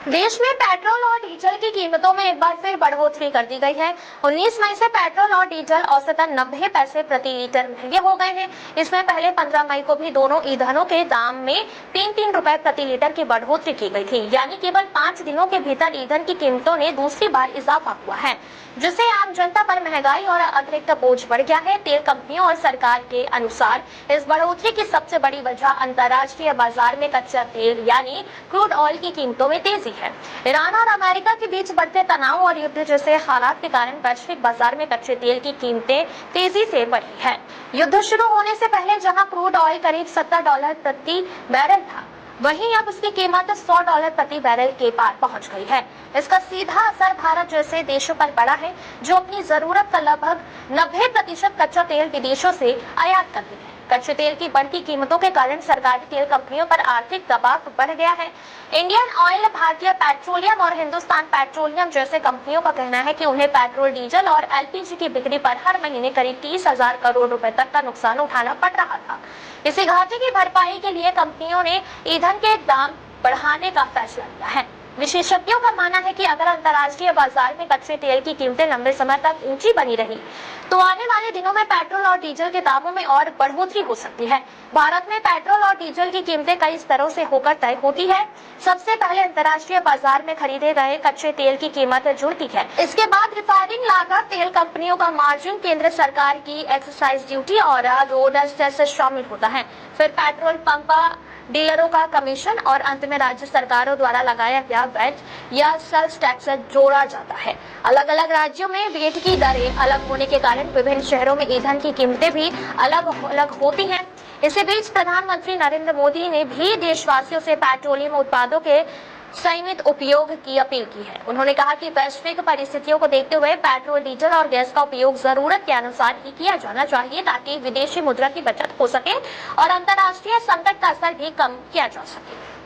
देश में पेट्रोल और डीजल की कीमतों में एक बार फिर बढ़ोतरी कर दी गई है। 19 मई से पेट्रोल और डीजल औसतन 90 पैसे प्रति लीटर महंगे हो गए हैं। इसमें पहले 15 मई को भी दोनों ईंधनों के दाम में 3-3 रुपए प्रति लीटर की बढ़ोतरी की गई थी। यानी केवल 5 दिनों के भीतर ईंधन की कीमतों ने दूसरी बार इजाफा हुआ है, जिससे आम जनता पर महंगाई और अतिरिक्त बोझ बढ़ गया है। तेल कंपनियों और सरकार के अनुसार इस बढ़ोतरी की सबसे बड़ी वजह अंतर्राष्ट्रीय बाजार में कच्चा तेल यानी क्रूड ऑयल की कीमतों में तेजी है। ईरान और अमेरिका के बीच बढ़ते तनाव और युद्ध जैसे हालात के कारण वैश्विक बाजार में कच्चे तेल की कीमतें तेजी से बढ़ी है। युद्ध शुरू होने से पहले जहां क्रूड ऑयल करीब $70 प्रति बैरल था, वहीं अब उसकी कीमत $100 प्रति बैरल के पार पहुंच गई है। इसका सीधा असर भारत जैसे देशों पर पड़ा है, जो अपनी जरूरत का लगभग 90% कच्चा तेल विदेशों से आयात करते हैं। कच्चे तेल की बढ़ती कीमतों के कारण सरकारी तेल कंपनियों पर आर्थिक दबाव बढ़ गया है। इंडियन ऑयल, भारतीय पेट्रोलियम और हिंदुस्तान पेट्रोलियम जैसे कंपनियों का कहना है कि उन्हें पेट्रोल, डीजल और एलपीजी की बिक्री पर हर महीने करीब 30,000 करोड़ रुपए तक का नुकसान उठाना पड़ रहा था। इसी घाटे की भरपाई के लिए कंपनियों ने ईंधन के दाम बढ़ाने का फैसला लिया है। विशेषज्ञों का मानना है कि अगर अंतर्राष्ट्रीय बाजार में कच्चे तेल की कीमतें लंबे समय तक ऊंची बनी रही, तो आने वाले दिनों में पेट्रोल और डीजल के दामों में और बढ़ोतरी हो सकती है। भारत में पेट्रोल और डीजल की कीमतें कई स्तरों से होकर तय होती है। सबसे पहले अंतर्राष्ट्रीय बाजार में खरीदे गए कच्चे तेल की कीमत जुड़ती है। इसके बाद रिफाइनिंग लागत, तेल कंपनियों का मार्जिन, केंद्र सरकार की एक्साइज ड्यूटी और रोड टैक्स शामिल होता है। फिर पेट्रोल पंप डीलरों का कमीशन और अंत में राज्य सरकारों द्वारा लगाया गया वैट या सेल्स टैक्स जोड़ा जाता है। अलग अलग राज्यों में वैट की दरें अलग होने के कारण विभिन्न शहरों में ईंधन की कीमतें भी अलग अलग होती हैं। इसी बीच प्रधानमंत्री नरेंद्र मोदी ने भी देशवासियों से पेट्रोलियम उत्पादों के सीमित उपयोग की अपील की है। उन्होंने कहा कि वैश्विक परिस्थितियों को देखते हुए पेट्रोल, डीजल और गैस का उपयोग जरूरत के अनुसार ही किया जाना चाहिए, ताकि विदेशी मुद्रा की बचत हो सके और अंतर्राष्ट्रीय संकट का असर भी कम किया जा सके।